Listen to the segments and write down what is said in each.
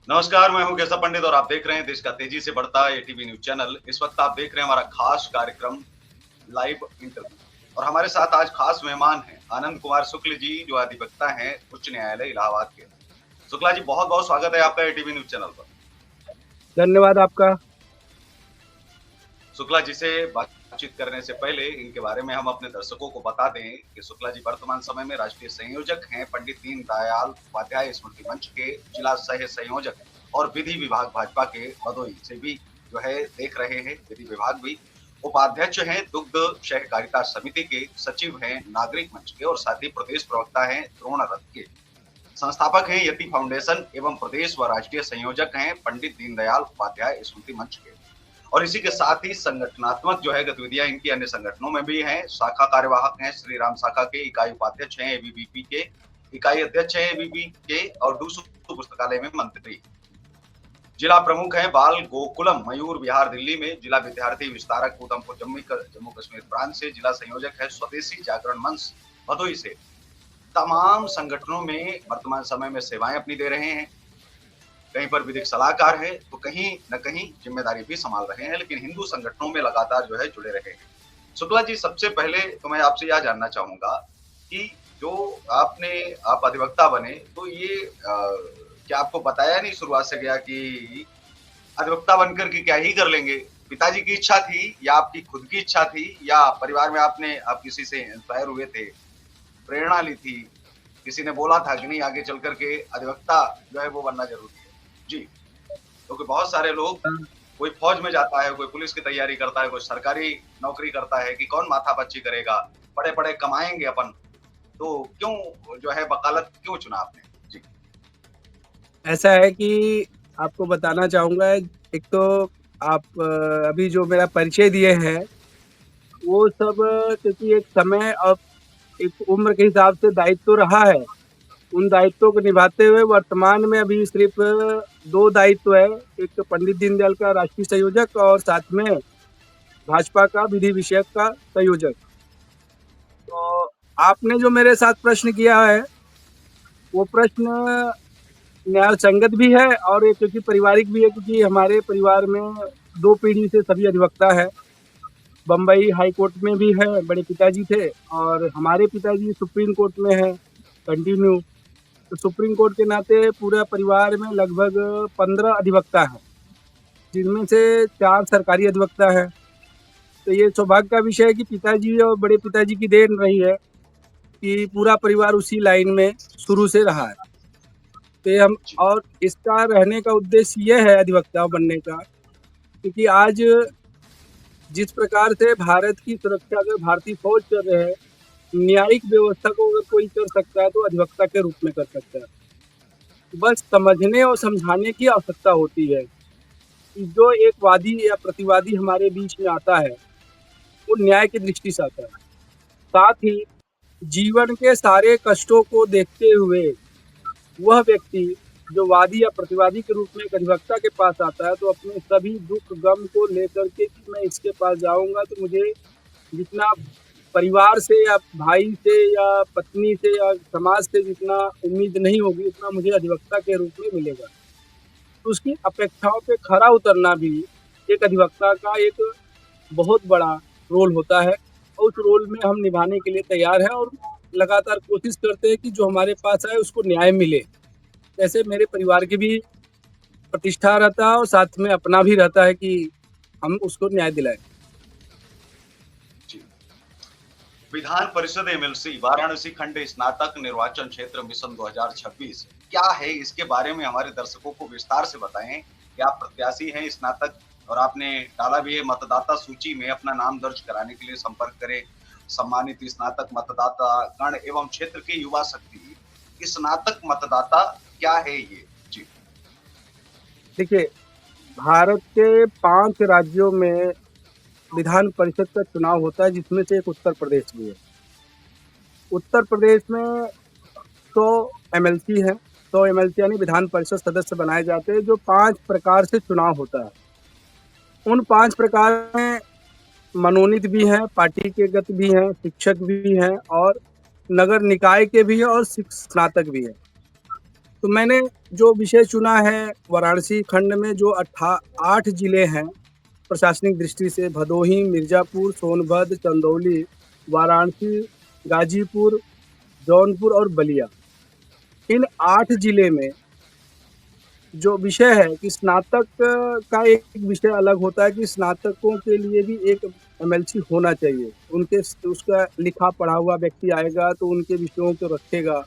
नमस्कार, मैं हूँ केशव पंडित और आप देख रहे हैं देश का तेजी से बढ़ता एटीवी न्यूज़ चैनल। इस वक़्त आप देख रहे हैं हमारा खास कार्यक्रम लाइव इंटरव्यू और हमारे साथ आज खास मेहमान हैं आनंद कुमार शुक्ल जी, जो अधिवक्ता हैं उच्च न्यायालय इलाहाबाद के। शुक्ला जी, बहुत-बहुत स्वागत है आपका एटीवी न्यूज़ चैनल पर। धन्यवाद आपका। शुक्ला जी से बातचीत करने से पहले इनके बारे में हम अपने दर्शकों को बता दें कि शुक्ला जी वर्तमान समय में राष्ट्रीय संयोजक हैं पंडित दीनदयाल उपाध्याय स्मृति मंच के जिला सह संयोजक और विधि विभाग भाजपा के भदोही से भी जो है देख रहे हैं। विधि विभाग भी उपाध्यक्ष हैं दुग्ध सहकारिता समिति के, सचिव हैं नागरिक मंच के और साथ ही प्रदेश प्रवक्ता हैं द्रोण रथ के। संस्थापक हैं यति फाउंडेशन एवं प्रदेश व राष्ट्रीय संयोजक हैं पंडित दीनदयाल उपाध्याय स्मृति मंच के। और इसी के साथ ही संगठनात्मक जो है गतिविधियां इनकी अन्य संगठनों में भी हैं। शाखा कार्यवाहक हैं श्री राम शाखा के, इकाई उपाध्यक्ष हैं एबीवीपी के, इकाई अध्यक्ष हैं एबीपी के और डूसू पुस्तकालय में मंत्री। जिला प्रमुख हैं बाल गोकुलम मयूर विहार दिल्ली में, जिला विद्यार्थी विस्तारक उधमपुर जम्मू कश्मीर प्रांत से, जिला संयोजक है स्वदेशी जागरण मंच भदोही से। तमाम संगठनों में वर्तमान समय में सेवाएं अपनी दे रहे हैं। कहीं पर विधिक सलाहकार है तो कहीं न कहीं जिम्मेदारी भी संभाल रहे हैं, लेकिन हिंदू संगठनों में लगातार जो है जुड़े रहे हैं। शुक्ला जी, सबसे पहले तो मैं आपसे यह जानना चाहूंगा कि जो आप अधिवक्ता बने तो ये क्या आपको बताया नहीं शुरुआत से गया कि अधिवक्ता बनकर के क्या ही कर लेंगे? पिताजी की इच्छा थी या आपकी खुद की इच्छा थी या परिवार में आप किसी से इंस्पायर हुए थे, प्रेरणा ली थी, किसी ने बोला था कि नहीं आगे चल करके अधिवक्ता जो है वो बनना जरूरी है? जी, क्योंकि बहुत सारे लोग, कोई फौज में जाता है, कोई पुलिस की तैयारी करता है, कोई सरकारी नौकरी करता है कि कौन माथापच्ची करेगा, पढ़े-पढ़े कमाएंगे अपन, तो क्यों जो है वकालत क्यों चुना आपने? जी। ऐसा है कि आपको बताना चाहूँगा, एक तो आप अभी जो मेरा परिचय दिए हैं, वो सब क्योंकि एक समय और एक उम्र के हिसाब से दायित्व तो रहा है। उन दायित्वों को निभाते हुए वर्तमान में अभी सिर्फ़ 2 दायित्व है, एक तो पंडित दीनदयाल का राष्ट्रीय संयोजक और साथ में भाजपा का विधि विषयक का संयोजक। तो आपने जो मेरे साथ प्रश्न किया है, वो प्रश्न न्याय संगत भी है और ये क्योंकि पारिवारिक भी है, क्योंकि हमारे परिवार में 2 पीढ़ी से सभी अधिवक्ता है। बम्बई हाई कोर्ट में भी है, बड़े पिताजी थे और हमारे पिताजी सुप्रीम कोर्ट में हैं कंटिन्यू। तो सुप्रीम कोर्ट के नाते पूरा परिवार में लगभग 15 अधिवक्ता हैं, जिनमें से 4 सरकारी अधिवक्ता हैं। तो ये सौभाग्य का विषय है कि पिताजी और बड़े पिताजी की देन रही है कि पूरा परिवार उसी लाइन में शुरू से रहा है। तो हम और इसका रहने का उद्देश्य ये है अधिवक्ता बनने का, क्योंकि आज जिस प्रकार से भारत की सुरक्षा अगर भारतीय फौज कर रहे हैं, न्यायिक व्यवस्था को अगर कोई कर सकता है तो अधिवक्ता के रूप में कर सकता है। बस समझने और समझाने की आवश्यकता होती है कि जो एक वादी या प्रतिवादी हमारे बीच में आता है, वो न्याय की दृष्टि से आता है। साथ ही जीवन के सारे कष्टों को देखते हुए वह व्यक्ति जो वादी या प्रतिवादी के रूप में एक अधिवक्ता के पास आता है, तो अपने सभी दुख गम को लेकर के कि मैं इसके पास जाऊंगा तो मुझे जितना परिवार से या भाई से या पत्नी से या समाज से जितना उम्मीद नहीं होगी, उतना मुझे अधिवक्ता के रूप में मिलेगा। तो उसकी अपेक्षाओं पे खरा उतरना भी एक अधिवक्ता का एक बहुत बड़ा रोल होता है और उस रोल में हम निभाने के लिए तैयार हैं और लगातार कोशिश करते हैं कि जो हमारे पास आए उसको न्याय मिले। जैसे मेरे परिवार की भी प्रतिष्ठा रहता है और साथ में अपना भी रहता है कि हम उसको न्याय दिलाएं। जी। विधान परिषद एमएलसी वाराणसी खंड स्नातक निर्वाचन क्षेत्र मिशन 2026 क्या है, इसके बारे में हमारे दर्शकों को विस्तार से बताएं कि आप प्रत्याशी हैं स्नातक और आपने डाला भी है मतदाता सूची में अपना नाम दर्ज कराने के लिए संपर्क करें सम्मानित स्नातक मतदाता गण एवं क्षेत्र के युवा शक्ति। स्नातक मतदाता क्या है ये? जी। देखिए, भारत के 5 राज्यों में विधान परिषद का चुनाव होता है, जिसमें से एक उत्तर प्रदेश भी है। उत्तर प्रदेश में 100 एमएलसी हैं, 100 एमएलसी यानी विधान परिषद सदस्य बनाए जाते हैं, जो 5 प्रकार से चुनाव होता है। उन 5 प्रकार में मनोनीत भी हैं, पार्टी के गत भी हैं, शिक्षक भी हैं और नगर निकाय के भी हैं और स्नातक भी हैं। तो मैंने जो विषय चुना है वाराणसी खंड में जो 8 जिले हैं प्रशासनिक दृष्टि से भदोही, मिर्जापुर, सोनभद्र, चंदौली, वाराणसी, गाजीपुर, जौनपुर और बलिया। इन 8 जिले में जो विषय है कि स्नातक का एक विषय अलग होता है कि स्नातकों के लिए भी एक एमएलसी होना चाहिए। उनके उसका लिखा पढ़ा हुआ व्यक्ति आएगा तो उनके विषयों को रखेगा,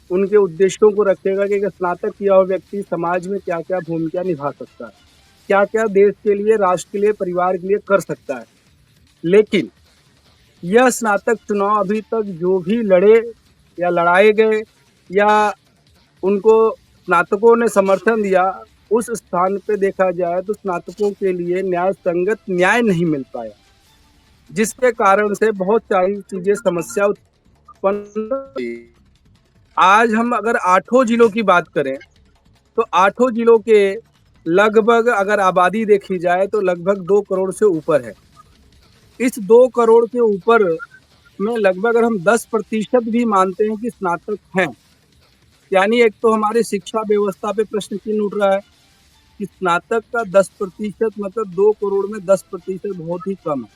उनके उद्देश्यों को रखेगा कि एक स्नातक किया हुआ व्यक्ति समाज में क्या-क्या भूमिका निभा सकता है, क्या-क्या देश के लिए, राष्ट्र के लिए, परिवार के लिए कर सकता है। लेकिन यह स्नातक चुनाव अभी तक जो भी लड़े या लड़ाए गए या उनको स्नातकों ने समर्थन दिया, उस स्थान पे देखा जाए तो स्नातकों के लिए न्याय संगत न्याय नहीं मिल पाया, जिसके कारण से बहुत सारी चीजें समस्या उत्पन्न हुई। आज हम अगर 8 जिलों की बात करें तो 8 जिलों के लगभग अगर आबादी देखी जाए तो लगभग 2 करोड़ से ऊपर है। इस 2 करोड़ के ऊपर में लगभग अगर हम 10% भी मानते हैं कि स्नातक हैं, यानी एक तो हमारी शिक्षा व्यवस्था पे प्रश्न चिन्ह उठ रहा है कि स्नातक का 10% मतलब 2 करोड़ में 10% बहुत ही कम है।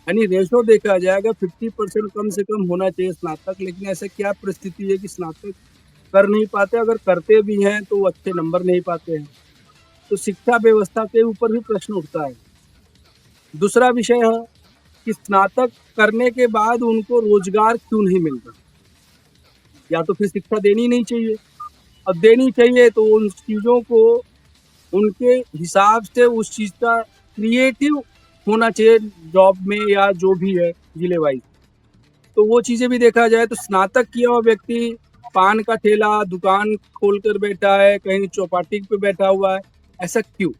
यानी रेशो देखा जाएगा 50% कम से कम होना चाहिए स्नातक, लेकिन ऐसा क्या परिस्थिति है कि स्नातक कर नहीं पाते, अगर करते भी हैं तो वो अच्छे नंबर नहीं पाते हैं। तो शिक्षा व्यवस्था के ऊपर भी प्रश्न उठता है। दूसरा विषय है कि स्नातक करने के बाद उनको रोजगार क्यों नहीं मिल रहा? या तो फिर शिक्षा देनी नहीं चाहिए, अब देनी चाहिए तो उन चीज़ों को उनके हिसाब से उस चीज़ का क्रिएटिव होना चाहिए जॉब में या जो भी है जिले वाइज। तो वो चीज़ें भी देखा जाए तो स्नातक किया हुआ व्यक्ति पान का ठेला, दुकान खोलकर बैठा है, कहीं चौपाटी पे बैठा हुआ है, ऐसा क्यों?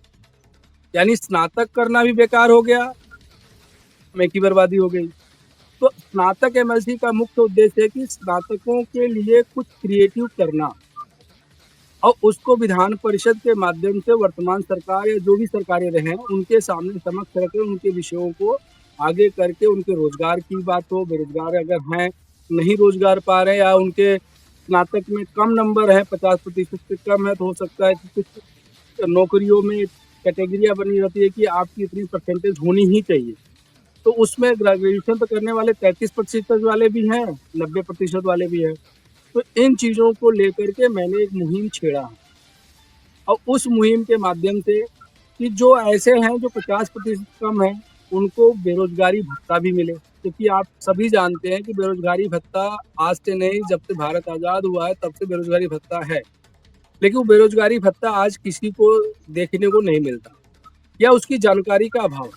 यानी स्नातक करना भी बेकार हो गया, समय की बर्बादी हो गई। तो स्नातक एमएलसी का मुख्य उद्देश्य है कि स्नातकों के लिए कुछ क्रिएटिव करना और उसको विधान परिषद के माध्यम से वर्तमान सरकार या जो भी सरकारें रहे उनके सामने समक्ष रखें, उनके विषयों को आगे करके उनके रोजगार की बात हो, बेरोजगार अगर हैं, नहीं रोजगार पा रहे हैं या उनके स्नातक में कम नंबर है, 50% से कम है, तो हो सकता है कि कुछ नौकरियों में कैटेगरियाँ बनी रहती है कि आपकी इतनी परसेंटेज होनी ही चाहिए। तो उसमें ग्रेजुएशन तो करने वाले 33% वाले भी हैं, 90% वाले भी हैं। तो इन चीज़ों को लेकर के मैंने एक मुहिम छेड़ा है और उस मुहिम के माध्यम से कि जो ऐसे हैं जो 50% कम हैं, उनको बेरोजगारी भत्ता भी मिले, क्योंकि आप सभी जानते हैं कि बेरोजगारी भत्ता आज से नहीं, जब से भारत आज़ाद हुआ है तब से बेरोजगारी भत्ता है। लेकिन वो बेरोजगारी भत्ता आज किसी को देखने को नहीं मिलता या उसकी जानकारी का अभाव।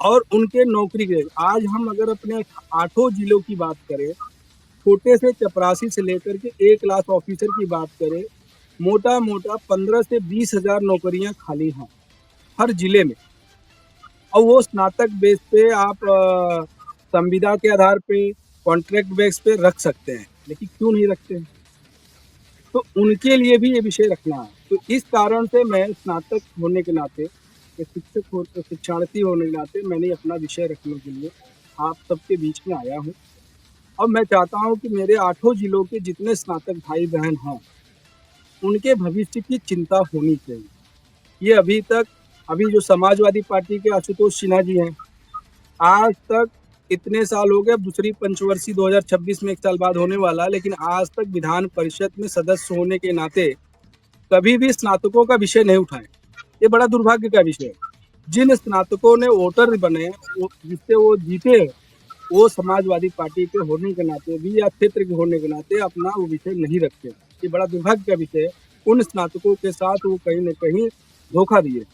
और उनके नौकरी के आज हम अगर अपने 8 जिलों की बात करें, छोटे से चपरासी से लेकर के 1 लाख ऑफिसर की बात करें, मोटा-मोटा 15 से 20 हज़ार नौकरियाँ खाली हैं, हर जिले में। और वो स्नातक बेस पे आप संविदा के आधार पे, कॉन्ट्रैक्ट बेस पे रख सकते हैं, लेकिन क्यों नहीं रखते हैं? तो उनके लिए भी ये विषय रखना है। तो इस कारण से मैं स्नातक होने के नाते, एक शिक्षार्थी होने के नाते मैंने अपना विषय रखने के लिए आप सबके बीच में आया हूँ। और मैं चाहता हूँ कि मेरे 8 जिलों के जितने स्नातक भाई-बहन हैं, उनके भविष्य की चिंता होनी चाहिए। ये अभी जो समाजवादी पार्टी के आशुतोष सिन्हा जी हैं, आज तक इतने साल हो गए, अब दूसरी पंचवर्षीय 2026 में 1 साल बाद होने वाला है, लेकिन आज तक विधान परिषद में सदस्य होने के नाते कभी भी स्नातकों का विषय नहीं उठाए। ये बड़ा दुर्भाग्य का विषय है। जिन स्नातकों ने वोटर बने, जिससे वो जीते, वो समाजवादी पार्टी के होने के नाते भी या क्षेत्र के होने के नाते अपना वो विषय नहीं रखते। ये बड़ा दुर्भाग्य का विषय है। उन स्नातकों के साथ वो कहीं न कहीं धोखा दिए।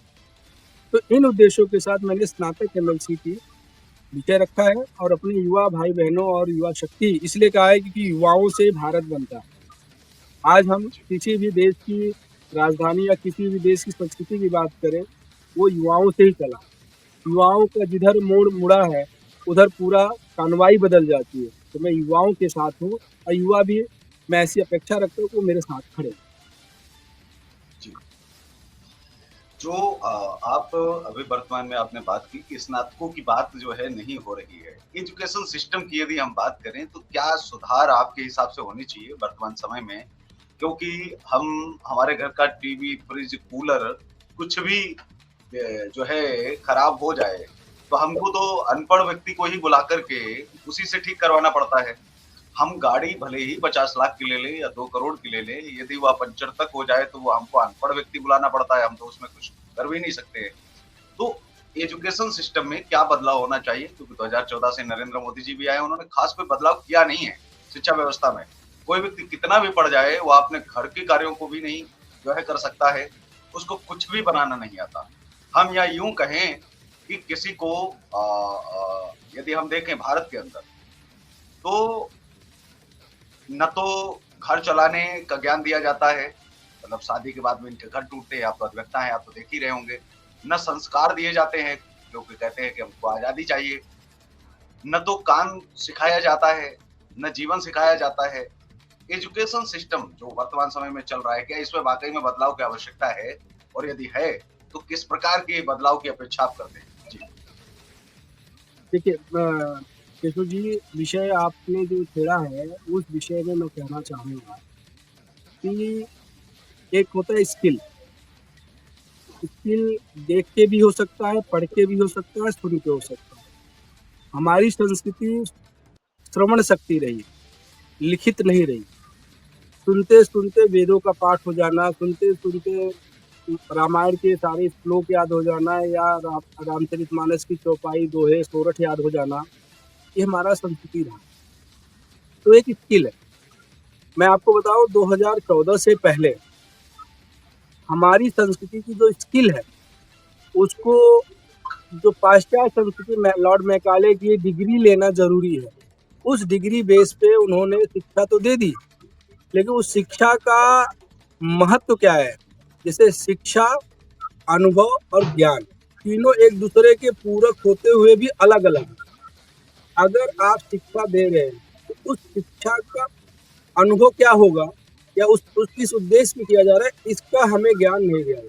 तो इन उद्देश्यों के साथ मैंने स्नातक एमएलसी की विषय रखा है और अपने युवा भाई-बहनों और युवा शक्ति इसलिए कहा है क्योंकि युवाओं से भारत बनता है। आज हम किसी भी देश की राजधानी या किसी भी देश की संस्कृति की बात करें, वो युवाओं से ही चला। युवाओं का जिधर मोड़ मुड़ा है, उधर पूरा कानवाई बदल जाती है। तो मैं युवाओं के साथ हूँ और युवा भी मैं ऐसी अपेक्षा रखता हूँ कि वो मेरे साथ खड़े। जी। जो आप अभी वर्तमान में आपने बात की कि स्नातकों की बात जो है नहीं हो रही है। एजुकेशन सिस्टम की यदि हम बात करें तो क्या सुधार आपके हिसाब से होनी चाहिए वर्तमान समय में? क्योंकि हम हमारे घर का टीवी, फ्रिज, कूलर कुछ भी जो है खराब हो जाए, तो हमको तो अनपढ़ व्यक्ति को ही बुला कर के उसी से ठीक करवाना पड़ता है। हम गाड़ी भले ही 50 लाख की ले लें या 2 करोड़ की ले लें, यदि वह पंक्चर तक हो जाए तो वो हमको अनपढ़ व्यक्ति बुलाना पड़ता है, हम तो उसमें कुछ कर भी नहीं सकते। तो एजुकेशन सिस्टम में क्या बदलाव होना चाहिए? क्योंकि 2014 से नरेंद्र मोदी जी भी आए, उन्होंने खास कोई बदलाव किया नहीं है शिक्षा व्यवस्था में। कोई व्यक्ति कितना भी पढ़ जाए, वो अपने घर के कार्यों को भी नहीं जो है कर सकता है, उसको कुछ भी बनाना नहीं आता। हम या यूँ कहें कि किसी को यदि हम देखें भारत के अंदर, तो न तो घर चलाने का ज्ञान दिया जाता है, मतलब शादी के बाद में इनके घर टूटते हैं, आप तो अधिवक्ता हैं, आप तो देख ही रहे होंगे। न संस्कार दिए जाते हैं, जो कि कहते हैं कि हमको आज़ादी चाहिए। न तो काम सिखाया जाता है, न जीवन सिखाया जाता है। एजुकेशन सिस्टम जो वर्तमान समय में चल रहा है, क्या इसमें वाक़ई में बदलाव की आवश्यकता है? और यदि है, तो किस प्रकार के बदलाव की अपेक्षा आप करते हैं? जी। देखिए केशव जी, विषय आपने जो छेड़ा है, उस विषय में मैं कहना चाहूँगा कि एक होता है स्किल। स्किल देख के भी हो सकता है, पढ़ के भी हो सकता है, सुन के हो सकता है। हमारी संस्कृति श्रवण शक्ति रही, लिखित नहीं रही। सुनते-सुनते वेदों का पाठ हो जाना, सुनते-सुनते रामायण के सारे श्लोक याद हो जाना या रामचरितमानस की चौपाई, दोहे, सोरठ याद हो जाना, ये हमारा संस्कृति रहा। तो एक स्किल है। मैं आपको बताऊँ 2014 से पहले हमारी संस्कृति की जो स्किल है, उसको जो पाश्चात्य संस्कृति में लॉर्ड मैकाले की डिग्री लेना ज़रूरी है। उस डिग्री बेस पे उन्होंने शिक्षा तो दे दी, लेकिन उस शिक्षा का महत्व क्या है? जैसे शिक्षा, अनुभव और ज्ञान, तीनों एक दूसरे के पूरक होते हुए भी अलग-अलग हैं। अगर आप शिक्षा दे रहे हैं, तो उस शिक्षा का अनुभव क्या होगा या उस किस उद्देश्य में किया जा रहा है, इसका हमें ज्ञान नहीं दिया है।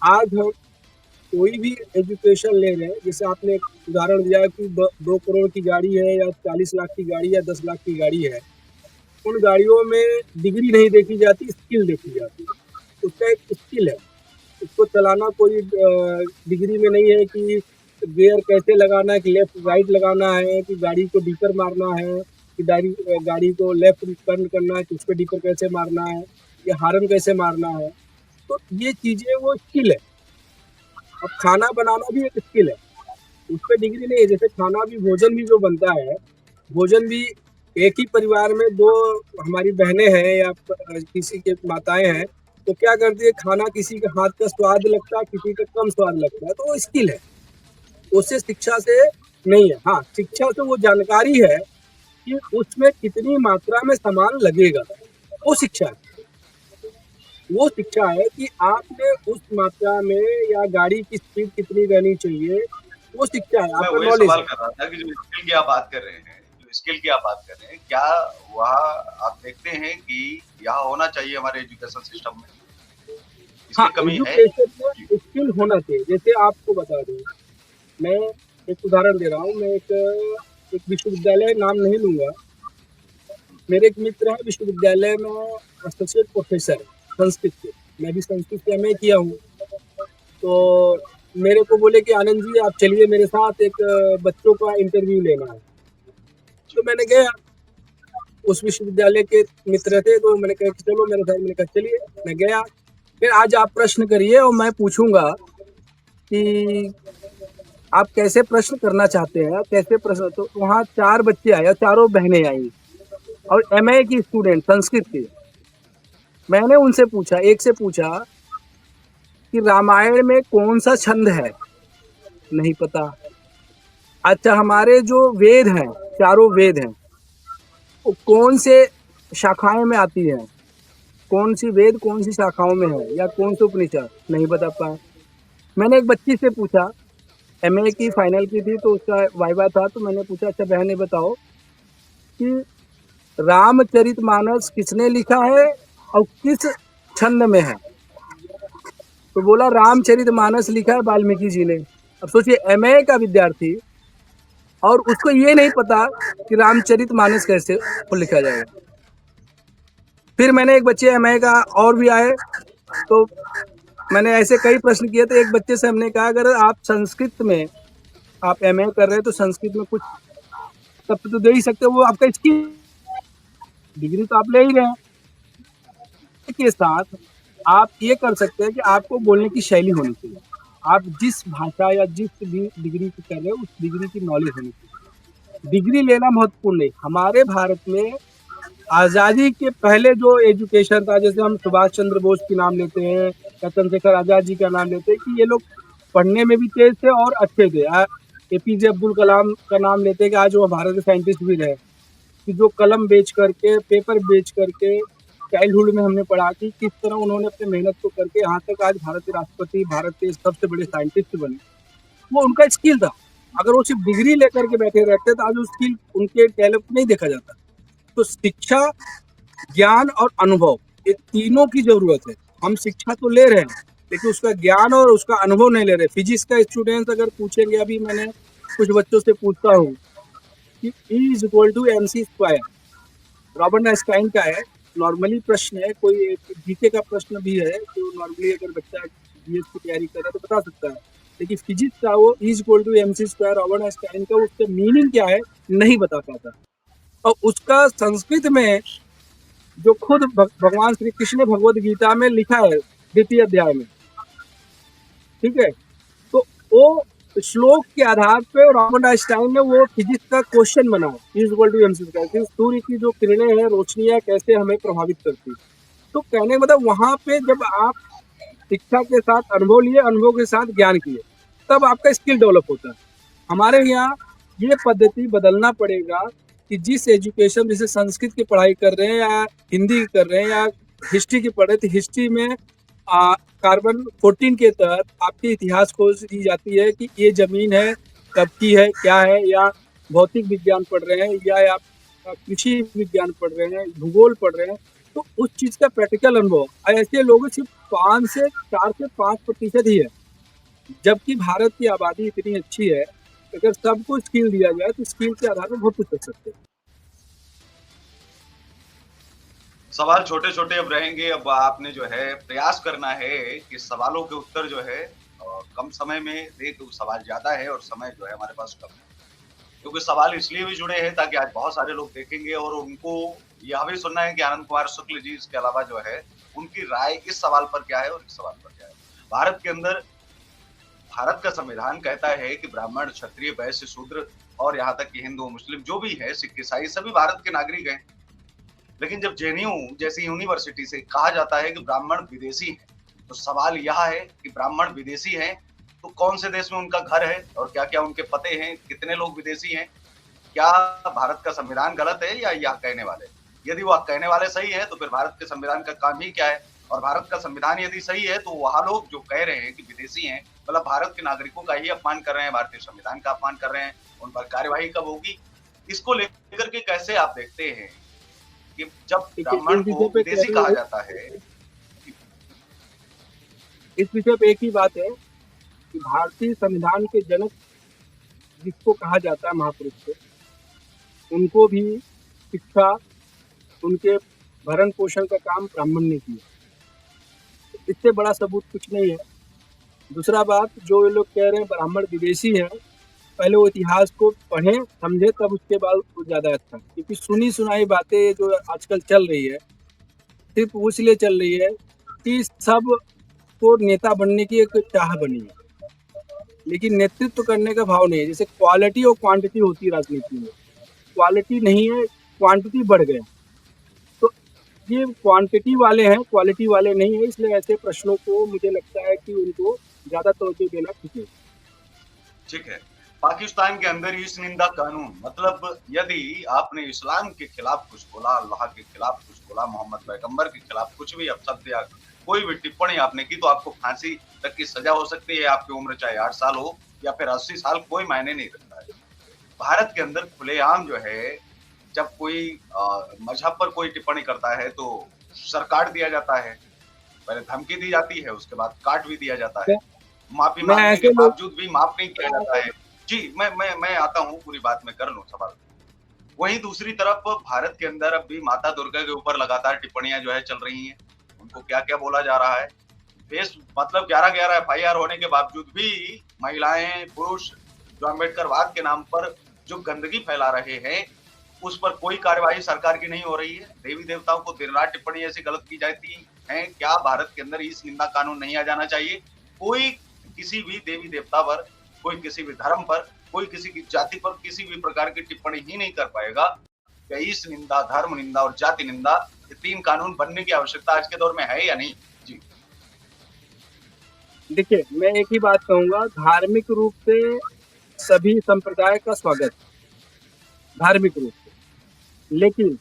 आज हम कोई भी एजुकेशन ले रहे हैं, जैसे आपने एक उदाहरण दिया कि 2 करोड़ की गाड़ी है या 40 लाख की गाड़ी या 10 लाख की गाड़ी है, उन गाड़ियों में डिग्री नहीं देखी जाती, स्किल देखी जाती है। उसका एक स्किल है, उसको चलाना कोई डिग्री में नहीं है कि गियर कैसे लगाना है, कि लेफ्ट राइट लगाना है, कि गाड़ी को डिपर मारना है, कि गाड़ी को लेफ्ट टर्न करना है, कि उस पे डिपर कैसे मारना है या हॉर्न कैसे मारना है। तो ये चीज़ें वो स्किल है। अब खाना बनाना भी एक स्किल है, उसपे डिग्री नहीं है। जैसे खाना भी, भोजन भी जो बनता है, भोजन भी एक ही परिवार में 2 हमारी बहनें हैं या किसी के माताएँ हैं, तो क्या करती है, खाना किसी के हाथ का स्वाद लगता है, किसी का कम स्वाद लगता है, तो वो स्किल है। उससे शिक्षा से नहीं है। हाँ, शिक्षा से वो जानकारी है कि उसमें कितनी मात्रा में सामान लगेगा, वो शिक्षा है। वो शिक्षा है कि आपने उस मात्रा में या गाड़ी की स्पीड कितनी रहनी चाहिए, वो शिक्षा है, मैं आपका वही नॉलेज सवाल है। कर रहा था कि जो स्किल की आप बात कर रहे हैं, जो स्किल की आप बात कर रहे हैं, क्या वहाँ आप देखते हैं कि यहाँ होना चाहिए हमारे एजुकेशन सिस्टम में? हाँ, इसकी कमी है? एजुकेशन जी। में स्किल होना चाहिए। जैसे आपको बता दूँ, मैं एक उदाहरण दे रहा हूँ, मैं एक विश्वविद्यालय नाम नहीं लूँगा, मेरे एक मित्र हैं विश्वविद्यालय में एसोसिएट प्रोफ़ेसर संस्कृत के, मैं भी संस्कृत से एमए किया हूँ। तो मेरे को बोले कि आनंद जी आप चलिए मेरे साथ, एक बच्चों का इंटरव्यू लेना है। तो मैंने गया, उस विश्वविद्यालय के मित्र थे, तो मैंने कहा कि चलो मेरे साथ, मैंने कहा चलिए, मैं गया। फिर आज आप प्रश्न करिए और मैं पूछूँगा कि आप कैसे प्रश्न करना चाहते हैं, कैसे प्रश्न। तो वहाँ 4 बच्चे आए और चारों बहनें आईं और एमए की स्टूडेंट संस्कृत की। मैंने उनसे पूछा, एक से पूछा कि रामायण में कौन-सा छंद है? नहीं पता। अच्छा, हमारे जो वेद हैं, चारों वेद हैं, वो कौन से शाखाएँ में आती हैं? कौन-सी वेद कौन-सी शाखाओं में है या कौन से उपनिषद? नहीं बता पाए। मैंने एक बच्ची से पूछा, एमए की फाइनल की थी, तो उसका वाइवा था, तो मैंने पूछा, अच्छा बहन ये बताओ कि रामचरितमानस किसने लिखा है और किस छंद में है? तो बोला रामचरितमानस लिखा है वाल्मीकि जी ने। अब सोचिए एमए का विद्यार्थी और उसको ये नहीं पता कि रामचरितमानस कैसे को लिखा जाएगा। फिर मैंने एक बच्चे एमए का और भी आए, तो मैंने ऐसे कई प्रश्न किए, तो एक बच्चे से हमने कहा अगर आप संस्कृत में आप एमए कर रहे हैं तो संस्कृत में कुछ तब तो दे ही सकते हो, वो आपका स्किल, डिग्री तो आप ले ही रहे हैं। के साथ आप ये कर सकते हैं कि आपको बोलने की शैली होनी चाहिए। आप जिस भाषा या जिस भी डिग्री की कर रहे हो, उस डिग्री की नॉलेज होनी चाहिए। डिग्री लेना महत्वपूर्ण नहीं। हमारे भारत में आज़ादी के पहले जो एजुकेशन था, जैसे हम सुभाष चंद्र बोस की नाम लेते हैं या चंद्रशेखर आज़ाद जी का नाम लेते हैं, कि ये लोग पढ़ने में भी तेज थे और अच्छे थे। एपीजे अब्दुल कलाम का नाम लेते हैं कि आज वो भारत के साइंटिस्ट भी रहे, कि जो कलम बेच करके, पेपर बेच करके, चाइल्डहुड में हमने पढ़ा कि किस तरह उन्होंने अपनी मेहनत को करके यहाँ तक आज भारत के राष्ट्रपति, भारत के सबसे बड़े साइंटिस्ट बने। वो उनका स्किल था। अगर वो सिर्फ डिग्री लेकर के बैठे रहते तो आज वो स्किल उनके टैलेंट नहीं देखा जाता। तो शिक्षा, ज्ञान और अनुभव, ये तीनों की जरूरत है। हम शिक्षा तो ले रहे हैं लेकिन उसका ज्ञान और उसका अनुभव नहीं ले रहे। फिजिक्स का स्टूडेंट अगर पूछेंगे, अभी मैंने कुछ बच्चों से पूछता हूँ कि E is equal to mc², Robert Einstein का है। नॉर्मली प्रश्न है, कोई जीके का प्रश्न भी है, तो नॉर्मली अगर बच्चा जीएस की तैयारी कर रहा है तो बता सकता है। लेकिन फिजिक्स का वो E is equal to mc² Robert Einstein का, उसका मीनिंग क्या है नहीं बता पाता। और उसका संस्कृत में जो खुद भगवान श्री कृष्ण ने भगवद गीता में लिखा है 2य अध्याय में, ठीक है, तो वो श्लोक के आधार पे रॉबर्ट आइंस्टाइन ने वो फिजिक्स का क्वेश्चन बनाया, इज इक्वल टू mc², सूर्य की जो किरणें हैं, रोशनियां कैसे हमें प्रभावित करती है। तो कहने का मतलब वहां पे जब आप शिक्षा के साथ अनुभव लिए, अनुभव के साथ ज्ञान किए, तब आपका स्किल डेवलप होता है। हमारे यहाँ ये पद्धति बदलना पड़ेगा कि जिस एजुकेशन, जैसे संस्कृत की पढ़ाई कर रहे हैं या हिंदी की कर रहे हैं या हिस्ट्री की पढ़ रहे, तो हिस्ट्री में कार्बन 14 के तहत आपके इतिहास खोज दी जाती है कि ये जमीन है, कब की है, क्या है, या भौतिक विज्ञान पढ़ रहे हैं या आप कृषि विज्ञान पढ़ रहे हैं, भूगोल पढ़ रहे हैं, तो उस चीज का प्रैक्टिकल अनुभव ऐसे लोग सिर्फ 4 से 5% ही है। जबकि भारत की आबादी इतनी अच्छी है, अगर सबको स्किल दिया जाए तो स्किल के आधार पर बहुत कुछ कर सकते हैं। सवाल छोटे छोटे अब रहेंगे। अब आपने जो है प्रयास करना है कि सवालों के उत्तर जो है कम समय में दे, तो सवाल ज्यादा है और समय जो है हमारे पास कम है, क्योंकि सवाल इसलिए भी जुड़े हैं ताकि आज बहुत सारे लोग देखेंगे और उनको यह भी सुनना है कि आनंद कुमार शुक्ल जी इसके अलावा जो है उनकी राय इस सवाल पर क्या है और इस सवाल पर क्या है। भारत के अंदर भारत का संविधान कहता है कि ब्राह्मण, क्षत्रिय, वैश्य, शूद्र और यहाँ तक कि हिंदू, मुस्लिम जो भी है, सिख, ईसाई, सभी भारत के नागरिक हैं। लेकिन जब जेएनयू जैसी यूनिवर्सिटी से कहा जाता है कि ब्राह्मण विदेशी हैं, तो सवाल यह है कि ब्राह्मण विदेशी हैं तो कौन से देश में उनका घर है और क्या क्या उनके पते हैं, कितने लोग विदेशी हैं, क्या भारत का संविधान गलत है या यह कहने वाले? यदि वह कहने वाले सही है तो फिर भारत के संविधान का काम ही क्या है? और भारत का संविधान यदि सही है तो वह लोग जो कह रहे हैं कि विदेशी हैं, मतलब भारत के नागरिकों का ही अपमान कर रहे हैं, भारतीय संविधान का अपमान कर रहे हैं, उन पर कार्यवाही कब होगी? इसको लेकर के कैसे आप देखते हैं कि जब देखिए, ब्राह्मण इस को विषय पे विदेशी कहा जाता है? इस विषय पे एक ही बात है कि भारतीय संविधान के जनक जिसको कहा जाता है महापुरुष को, उनको भी शिक्षा, उनके भरण पोषण का काम ब्राह्मण ने किया। इससे बड़ा सबूत कुछ नहीं है। दूसरा बात, जो ये लोग कह रहे हैं ब्राह्मण विदेशी है, पहले वो इतिहास को पढ़ें, समझे, तब उसके बाद वो ज़्यादा अच्छा है। क्योंकि सुनी सुनाई बातें जो आजकल चल रही है, सिर्फ वो इसलिए चल रही है कि सब को नेता बनने की एक चाह बनी है, लेकिन नेतृत्व करने का भाव नहीं है। जैसे क्वालिटी और क्वांटिटी होती है राजनीति में, क्वालिटी नहीं है, क्वांटिटी बढ़ गया, तो ये क्वांटिटी वाले हैं, क्वालिटी वाले नहीं है। इसलिए ऐसे प्रश्नों को मुझे लगता है कि उनको ज़्यादा तवज्जो देना ठीक है। ठीक है। पाकिस्तान के अंदर इस निंदा कानून, मतलब यदि आपने इस्लाम के खिलाफ कुछ बोला, अल्लाह के खिलाफ कुछ बोला, मोहम्मद पैगंबर के खिलाफ कुछ भी अपशब्द या कोई भी टिप्पणी आपने की, तो आपको फांसी तक की सजा हो सकती है। आपकी उम्र चाहे 8 साल हो या फिर 80 साल, कोई मायने नहीं रखता है। भारत के अंदर खुलेआम जो है, जब कोई मजहब पर कोई टिप्पणी करता है तो सरकार दिया जाता है। पहले धमकी दी जाती है, उसके बाद काट भी दिया जाता है। मैं माफ़ी मैं माँगने के ऐसे लोग बावजूद भी माफ़ नहीं किया जाता है। जी, मैं आता हूँ, पूरी बात मैं कर लूँ सवाल। वहीं दूसरी तरफ भारत के अंदर अब भी माता दुर्गा के ऊपर लगातार टिप्पणियाँ जो है चल रही हैं। उनको क्या-क्या बोला जा रहा है। बेस मतलब 11-11 एफआईआर होने के बावजूद भी महिलाएँ, पुरुष जो अम्बेडकरवाद के नाम पर जो गंदगी फैला रहे हैं, उस पर कोई कार्रवाई सरकार की नहीं हो रही है। देवी-देवताओं को दिन-रात टिप्पणी ऐसी गलत की जाती है। क्या भारत के अंदर इस निंदा कानून नहीं आ जाना चाहिए? कोई किसी भी देवी-देवता पर, कोई किसी भी धर्म पर, कोई किसी की जाति पर किसी भी प्रकार की टिप्पणी ही नहीं कर पाएगा। क्या इस निंदा, धर्म निंदा और जाति निंदा, ये 3 कानून बनने की आवश्यकता आज के दौर में है या नहीं? जी। देखिए, मैं एक ही बात कहूँगा, धार्मिक रूप से सभी संप्रदाय का स्वागत, धार्मिक रूप से। लेकिन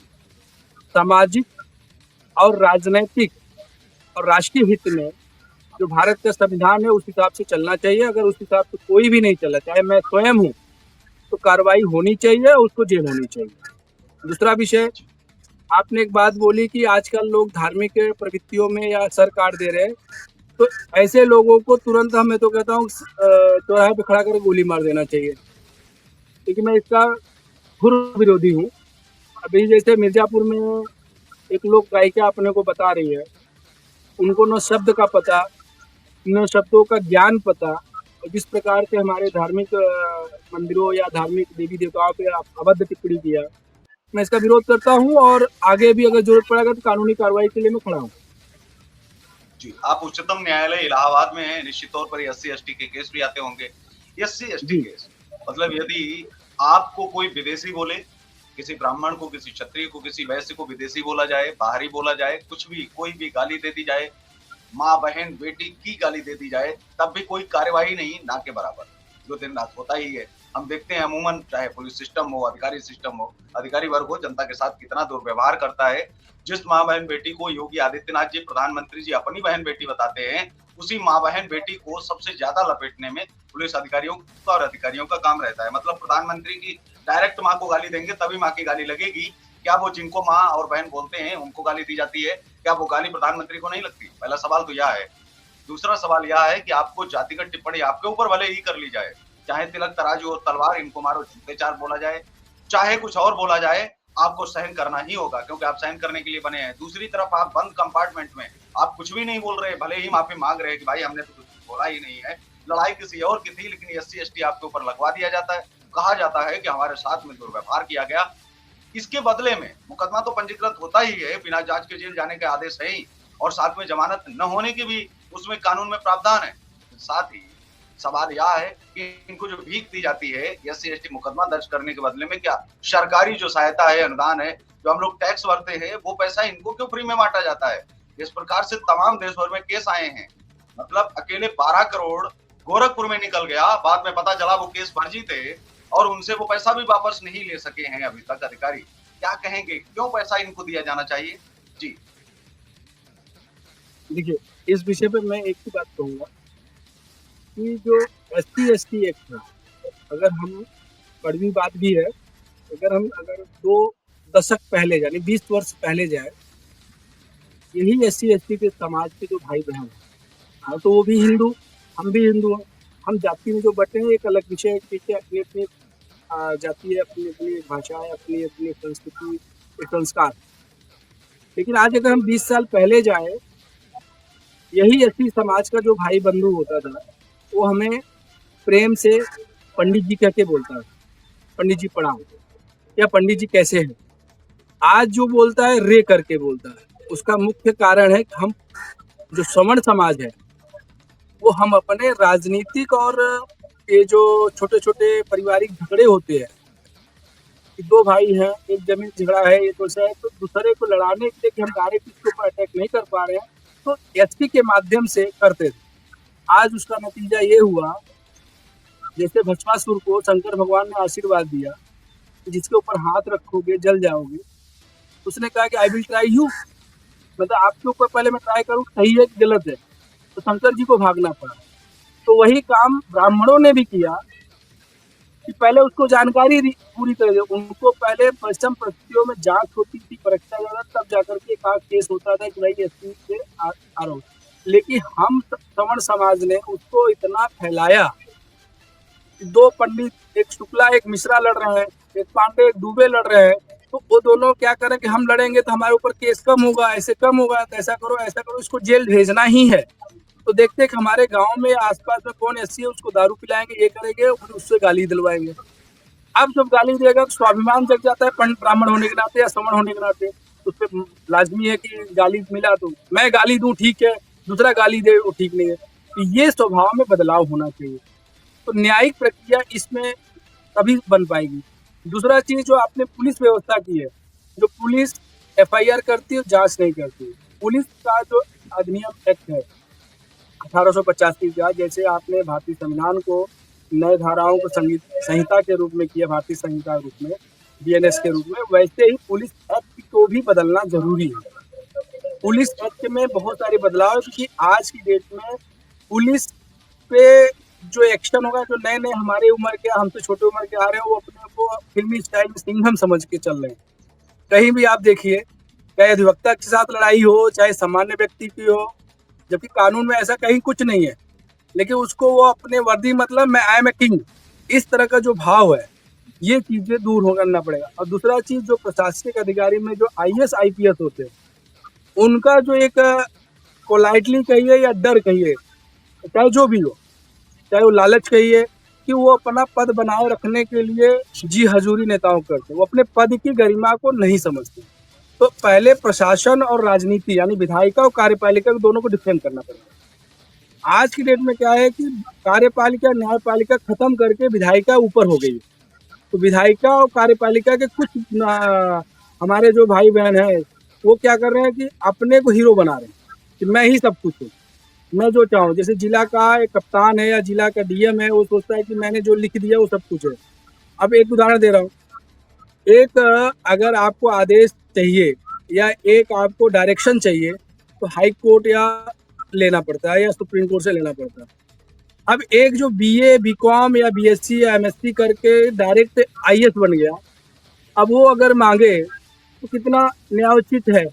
सामाजिक और राजनैतिक और राष्ट्रीय हित में जो भारत का संविधान है, उस हिसाब से चलना चाहिए। अगर उस हिसाब से कोई भी नहीं चला, चाहे मैं स्वयं हूँ, तो कार्रवाई होनी चाहिए, उसको जेल होनी चाहिए। दूसरा विषय, आपने एक बात बोली कि आजकल लोग धार्मिक प्रवृत्तियों में या सर काट दे रहे हैं, तो ऐसे लोगों को तुरंत मैं तो कहता हूँ चौराहे पे खड़ा करके गोली मार देना चाहिए, क्योंकि मैं इसका घोर विरोधी हूँ। अभी जैसे मिर्ज़ापुर में एक लोक गायिका अपने को बता रही है, उनको ना शब्द का पता, ना शब्दों का ज्ञान पता, और जिस प्रकार से हमारे धार्मिक मंदिरों या धार्मिक देवी-देवताओं पे अभद्र टिप्पणी किया, मैं इसका विरोध करता हूँ और आगे भी अगर ज़रूरत पड़ेगा तो कानूनी कार्रवाई के लिए मैं खड़ा हूँ। जी, आप उच्चतम न्यायालय इलाहाबाद में हैं, निश्चित तौर पर एससी-एसटी के केस भी आते होंगे। एससी-एसटी जी, केस, मतलब यदि आपको कोई विदेशी बोले, किसी ब्राह्मण को, किसी क्षत्रिय को, किसी वैश्य को विदेशी बोला जाए, बाहरी बोला जाए, कुछ भी, कोई भी गाली दे दी जाए, माँ, बहन, बेटी की गाली दे दी जाए, तब भी कोई कार्यवाही नहीं, ना के बराबर, जो दिन-रात होता ही है। हम देखते हैं अमूमन चाहे पुलिस सिस्टम हो, अधिकारी वर्ग हो, जनता के साथ कितना दुर्व्यवहार करता है। जिस माँ, बहन, बेटी को योगी आदित्यनाथ जी, प्रधानमंत्री जी अपनी बहन-बेटी बताते हैं, उसी माँ, बहन, बेटी को सबसे ज़्यादा लपेटने में पुलिस अधिकारियों का और अधिकारियों का काम रहता है। मतलब प्रधानमंत्री की डायरेक्ट माँ को गाली देंगे, तभी माँ की गाली लगेगी। क्या वो जिनको माँ और बहन बोलते हैं, उनको गाली दी जाती है? क्या वो गाली प्रधानमंत्री को नहीं लगती? पहला सवाल तो यह है। दूसरा सवाल यह है कि आपको जातिगत टिप्पणी आपके ऊपर भले ही कर ली जाए, चाहे तिलक तराजू और तलवार इनको मारो जूते चार बोला जाए, चाहे कुछ और बोला जाए, आपको सहन करना ही होगा क्योंकि आप सहन करने के लिए बने हैं। दूसरी तरफ आप बंद कंपार्टमेंट में आप कुछ भी नहीं बोल रहे, भले ही माफी मांग रहे हैं कि भाई हमने तो कुछ बोला ही नहीं है, लड़ाई किसी और की थी, लेकिन एससी एसटी आपके ऊपर लगवा दिया जाता है। कहा जाता है कि हमारे साथ में दुर्व्यवहार किया गया, इसके बदले में मुकदमा तो पंजीकृत होता ही है, बिना जांच के जेल जाने के आदेश है ही, और साथ में जमानत न होने की भी उसमें कानून में प्रावधान है। साथ ही सवाल यह है कि इनको जो भीख दी जाती है एससी एसटी मुकदमा दर्ज करने के बदले में, क्या सरकारी जो सहायता है, अनुदान है, जो हम लोग टैक्स भरते हैं, वो पैसा इनको क्यों फ्री में बांटा जाता है? इस प्रकार से तमाम देश भर में केस आए हैं। मतलब अकेले 12 करोड़ गोरखपुर में निकल गया, बाद में पता चला वो केस फर्जी थे और उनसे वो पैसा भी वापस नहीं ले सके हैं अभी तक अधिकारी। क्या कहेंगे, क्यों पैसा इनको दिया जाना चाहिए? जी। देखिए, इस विषय पे मैं एक ही बात कहूँगा कि जो एससी-एसटी एक्ट है, अगर हम कड़वी बात भी है, अगर 2 दशक पहले यानी 20 वर्ष पहले जाए, यही एससी-एसटी के समाज के जो भाई-बहन हैं, हाँ, तो वो भी हिंदू, हम भी हिंदू हैं। हम जाति में जो बँटे हैं एक अलग विषय है, ठीक है, अपनी-अपनी जाति है, अपनी-अपनी भाषा है, अपनी-अपनी संस्कृति, एक संस्कार। लेकिन आज अगर हम 20 साल पहले जाएँ, यही एससी समाज का जो भाई बंधु होता था, वो हमें प्रेम से पंडित जी कह के बोलता था, पंडित जी प्रणाम या पंडित जी कैसे हैं? आज जो बोलता है रे करके बोलता है। उसका मुख्य कारण है कि हम जो श्रमण समाज है, वो हम अपने राजनीतिक और ये जो छोटे-छोटे पारिवारिक झगड़े होते हैं, कि 2 भाई हैं, एक ज़मीन झगड़ा है, एक वैसा है, तो दूसरे को लड़ाने के लिए कि हम डायरेक्ट इसके ऊपर अटैक नहीं कर पा रहे हैं, तो एसपी के माध्यम से करते थे। आज उसका नतीजा ये हुआ, जैसे भस्मासुर को शंकर भगवान ने आशीर्वाद दिया, कि जिसके ऊपर हाथ रखोगे जल जाओगे। उसने कहा कि आई विल ट्राई यू, मतलब आपके ऊपर पहले मैं ट्राई करूँ सही है कि गलत है। तो शंकर जी को भागना पड़ा। तो वही काम ब्राह्मणों ने भी किया कि पहले उसको जानकारी पूरी तरह से, उनको पहले परिश्रम परिस्थितियों में जांच होती थी, परीक्षा जाता, तब जाकर के एक केस होता था कि भाई एसपी से आरोप। लेकिन हम श्रवण समाज ने उसको इतना फैलाया, 2 पंडित, एक शुक्ला एक मिश्रा लड़ रहे हैं, एक पांडे एक दुबे लड़ रहे हैं, तो वो दोनों क्या करें कि हम लड़ेंगे तो हमारे ऊपर केस कम होगा, ऐसे कम होगा, तो ऐसा करो, इसको जेल भेजना ही है। तो देखते हैं कि हमारे गांव में आसपास में कौन ऐसी है, उसको दारू पिलाएंगे, ये करेंगे, उससे गाली दिलवाएंगे। अब जब गाली देगा तो स्वाभिमान जग जाता है, पंडित ब्राह्मण होने के नाते या श्रवण होने के नाते, उस पर लाजमी है कि गाली मिला तो मैं गाली दूं ठीक है, दूसरा गाली दे वो ठीक नहीं है। तो ये स्वभाव में बदलाव होना चाहिए, तो न्यायिक प्रक्रिया इसमें तभी बन पाएगी। दूसरा चीज जो आपने पुलिस व्यवस्था की है, जो पुलिस एफआईआर करती है, जांच नहीं करती। पुलिस का जो अधिनियम एक्ट है 1885 का, जैसे आपने भारतीय संविधान को नए धाराओं को संहिता के रूप में किया, भारतीय संहिता के रूप में, बीएनएस के रूप में, वैसे ही पुलिस एक्ट को भी बदलना जरूरी है। पुलिस एक्ट में बहुत सारे बदलाव, क्योंकि आज की डेट में पुलिस पे जो एक्शन होगा, जो नए नए हमारे उम्र के, हमसे छोटे उम्र के आ रहे हैं, वो अपने को फिल्मी स्टाइल में सिंघम समझ के चल रहे हैं। कहीं भी आप देखिए, चाहे अधिवक्ता के साथ लड़ाई हो, चाहे सामान्य व्यक्ति की हो, जबकि कानून में ऐसा कहीं कुछ नहीं है, लेकिन उसको वो अपने वर्दी, मतलब मैं आई एम ए किंग, इस तरह का जो भाव है, ये चीजें दूर हो करना पड़ेगा। और दूसरा चीज, जो प्रशासनिक अधिकारी में जो आईएएस आईपीएस होते हैं, उनका जो एक पोलाइटली कहिए या डर कहिए, चाहे जो भी हो, चाहे वो लालच कहिए, कि वो अपना पद बनाए रखने के लिए जी हजूरी नेताओं करते, वो अपने पद की गरिमा को नहीं समझते। तो पहले प्रशासन और राजनीति, यानी विधायिका और कार्यपालिका, दोनों को डिफरेंट करना पड़ेगा। आज की डेट में क्या है कि कार्यपालिका न्यायपालिका खत्म करके विधायिका ऊपर हो गई। तो विधायिका और कार्यपालिका के कुछ हमारे जो भाई बहन है, वो क्या कर रहे हैं कि अपने को हीरो बना रहे हैं कि मैं ही सब कुछ हूँ, मैं जो चाहूँ। जैसे जिला का एक कप्तान है या जिला का डीएम है, वो सोचता है कि मैंने जो लिख दिया वो सब कुछ है। अब एक उदाहरण दे रहा हूँ, एक अगर आपको आदेश चाहिए या एक आपको डायरेक्शन चाहिए, तो हाई कोर्ट या लेना पड़ता है या सुप्रीम कोर्ट से लेना पड़ता है। अब एक जो बीए बीकॉम या बीएससी या एमएससी करके डायरेक्ट आईएएस बन गया, अब वो अगर मांगे तो कितना न्यायोचित है,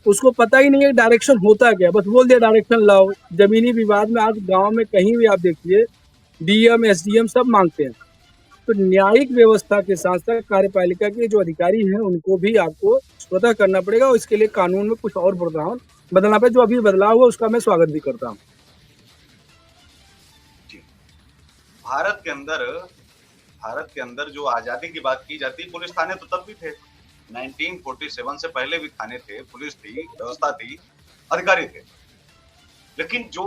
उसको पता ही नहीं है डायरेक्शन होता क्या, बस बोल दिया डायरेक्शन लाओ। जमीनी विवाद में आज गांव में कहीं भी आप देखिए, डीएम एसडीएम सब मांगते हैं। तो न्यायिक व्यवस्था के साथ साथ कार्यपालिका के जो अधिकारी हैं, उनको भी आपको स्वतः करना पड़ेगा, और इसके लिए कानून में कुछ और बदलाव बदलना पड़ेगा। जो अभी बदलाव हुआ उसका मैं स्वागत भी करता हूँ। भारत के अंदर जो आजादी की बात की जाती है, पुलिस थाने तो तब भी थे, 1947 से पहले भी थाने थे, पुलिस थी, व्यवस्था थी, अधिकारी थे। लेकिन जो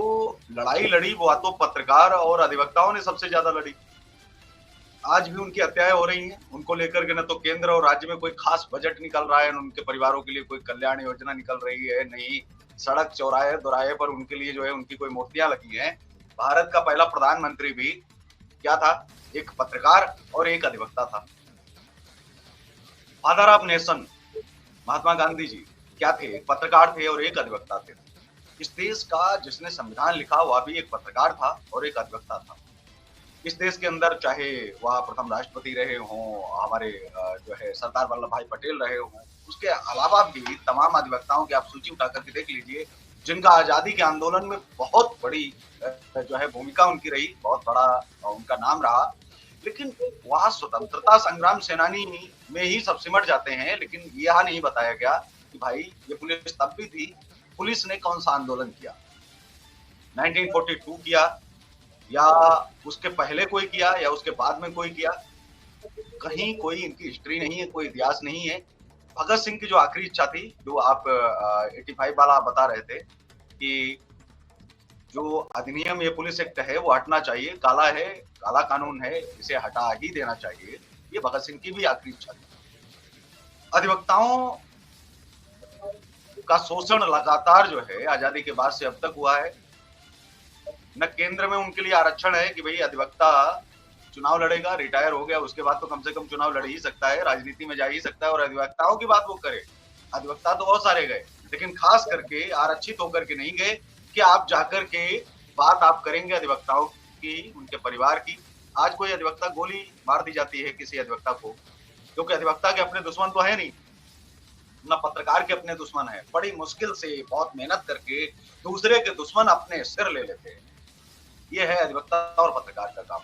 लड़ाई लड़ी वो तो पत्रकार और अधिवक्ताओं ने सबसे ज्यादा लड़ी। आज भी उनकी हत्याएं हो रही हैं, उनको लेकर के न तो केंद्र और राज्य में कोई खास बजट निकल रहा है, न उनके परिवारों के लिए कोई कल्याण योजना निकल रही है, नहीं सड़क चौराहे दोराहे पर उनके लिए जो है उनकी कोई मूर्तियां लगी हैं। भारत का पहला प्रधानमंत्री भी क्या था, एक पत्रकार और एक अधिवक्ता था। Father of nation Mahatma Gandhi ji क्या थे, एक पत्रकार थे और एक अधिवक्ता थे। इस देश का जिसने संविधान लिखा वह भी एक पत्रकार था और एक अधिवक्ता था। इस देश के अंदर चाहे वह प्रथम राष्ट्रपति रहे हों, हमारे जो है सरदार वल्लभ भाई पटेल रहे हों, उसके अलावा भी तमाम अधिवक्ताओं की आप सूची उठा करके देख लीजिए, जिनका आजादी के आंदोलन में बहुत बड़ी जो है भूमिका उनकी रही, बहुत बड़ा उनका नाम रहा। लेकिन वहां स्वतंत्रता संग्राम सेनानी में ही सब सिमट जाते हैं, लेकिन यह नहीं बताया गया कि भाई ये पुलिस तब भी थी, पुलिस ने कौन सा आंदोलन किया, 1942 किया या उसके पहले कोई किया या उसके बाद में कोई किया, कहीं कोई इनकी हिस्ट्री नहीं है, कोई इतिहास नहीं है। भगत सिंह की जो आखिरी इच्छा थी, जो आप 85 वाला बता रहे थे कि जो अधिनियम ये पुलिस एक्ट है वो हटना चाहिए, काला है, काला कानून है, इसे हटा ही देना चाहिए, ये भगत सिंह की भी आखिरी इच्छा थी। अधिवक्ताओं का शोषण लगातार जो है आजादी के बाद से अब तक हुआ है। न केंद्र में उनके लिए आरक्षण है कि भाई अधिवक्ता चुनाव लड़ेगा, रिटायर हो गया उसके बाद तो कम से कम चुनाव लड़ ही सकता है, राजनीति में जा ही सकता है, और अधिवक्ताओं की बात वो करे। अधिवक्ता तो बहुत सारे गए, लेकिन खास करके आरक्षित होकर के नहीं गए कि आप जाकर के बात आप करेंगे अधिवक्ताओं की, उनके परिवार की। आज कोई अधिवक्ता, गोली मार दी जाती है किसी अधिवक्ता को, क्योंकि अधिवक्ता के अपने दुश्मन तो है नहीं, न पत्रकार के अपने दुश्मन है। बड़ी मुश्किल से बहुत मेहनत करके दूसरे के दुश्मन अपने सिर ले लेते हैं। ये है अधिवक्ता और पत्रकार का काम।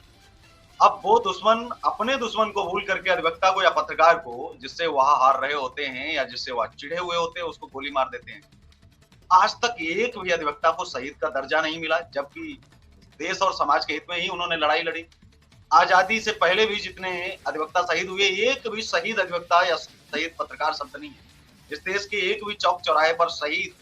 अब वो दुश्मन अपने दुश्मन को भूल करके अधिवक्ता को या पत्रकार को, जिससे वह हार रहे होते हैं या जिससे वह चिढ़े हुए होते हैं, उसको गोली मार देते हैं। आज तक एक भी अधिवक्ता को शहीद का दर्जा नहीं मिला, जबकि देश और समाज के हित में ही उन्होंने लड़ाई लड़ी। आजादी से पहले भी जितने अधिवक्ता शहीद हुए, एक भी शहीद अधिवक्ता या शहीद पत्रकार शब्द नहीं है। इस देश के एक भी चौक चौराहे पर शहीद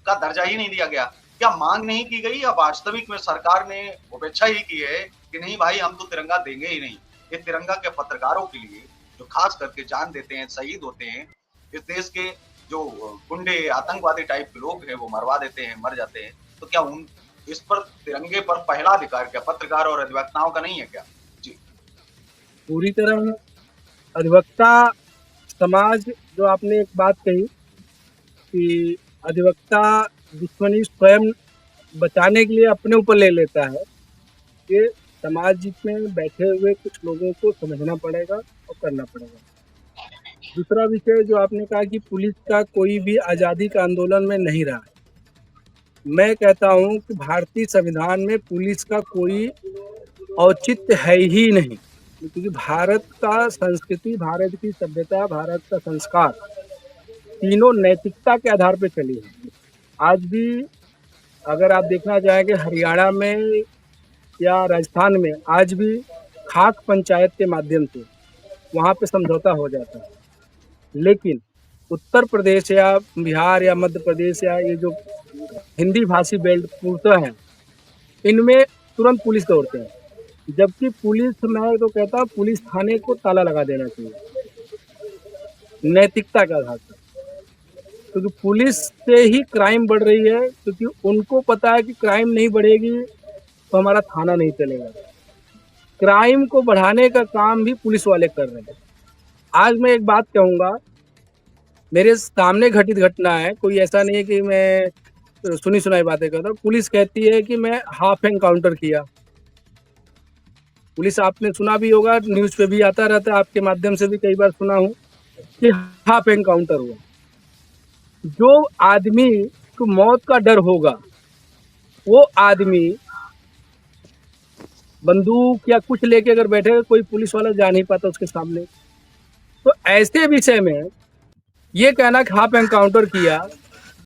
का दर्जा ही नहीं दिया गया। क्या मांग नहीं की गई? या वास्तविक में सरकार ने उपेक्षा ही की है कि नहीं भाई, हम तो तिरंगा देंगे ही नहीं। ये तिरंगा के पत्रकारों के लिए, जो खास करके जान देते हैं, शहीद होते हैं, इस देश के जो गुंडे आतंकवादी टाइप के लोग हैं, वो मरवा देते हैं, मर जाते हैं, तो क्या उन इस पर तिरंगे पर पहला अधिकार क्या पत्रकार और अधिवक्ताओं का नहीं है क्या? जी। पूरी तरह अधिवक्ता समाज, जो आपने एक बात कही कि अधिवक्ता दुश्मनी स्वयं बचाने के लिए अपने ऊपर ले लेता है, ये समाज में बैठे हुए कुछ लोगों को समझना पड़ेगा और करना पड़ेगा। दूसरा विषय जो आपने कहा कि पुलिस का कोई भी आज़ादी का आंदोलन में नहीं रहा। मैं कहता हूँ कि भारतीय संविधान में पुलिस का कोई औचित्य है ही नहीं, क्योंकि भारत का संस्कृति, भारत की सभ्यता, भारत का संस्कार तीनों नैतिकता के आधार पे चली है। आज भी अगर आप देखना चाहेंगे हरियाणा में या राजस्थान में, आज भी खाक पंचायत के माध्यम से वहाँ पे समझौता हो जाता है। लेकिन उत्तर प्रदेश या बिहार या मध्य प्रदेश या ये जो हिंदी भाषी बेल्ट पूर्णतः हैं, इनमें तुरंत पुलिस दौड़ते हैं। जबकि पुलिस, मैं तो कहता हूँ पुलिस थाने को ताला लगा देना चाहिए नैतिकता के आधार पर, क्योंकि पुलिस से ही क्राइम बढ़ रही है। क्योंकि उनको पता है कि क्राइम नहीं बढ़ेगी तो हमारा थाना नहीं चलेगा। क्राइम को बढ़ाने का काम भी पुलिस वाले कर रहे हैं। आज मैं एक बात कहूँगा, मेरे सामने घटित घटना है, कोई ऐसा नहीं है कि मैं सुनी सुनाई बातें करता हूँ। पुलिस कहती है कि मैं हाफ एनकाउंटर किया। पुलिस, आपने सुना भी होगा, न्यूज़ पे भी आता रहता है, आपके माध्यम से भी कई बार सुना हूँ कि हाफ एनकाउंटर हुआ। जो आदमी को मौत का डर होगा, वो आदमी बंदूक या कुछ लेके अगर बैठेगा, कोई पुलिस वाला जा नहीं पाता उसके सामने। तो ऐसे विषय में ये कहना कि हाफ एनकाउंटर किया,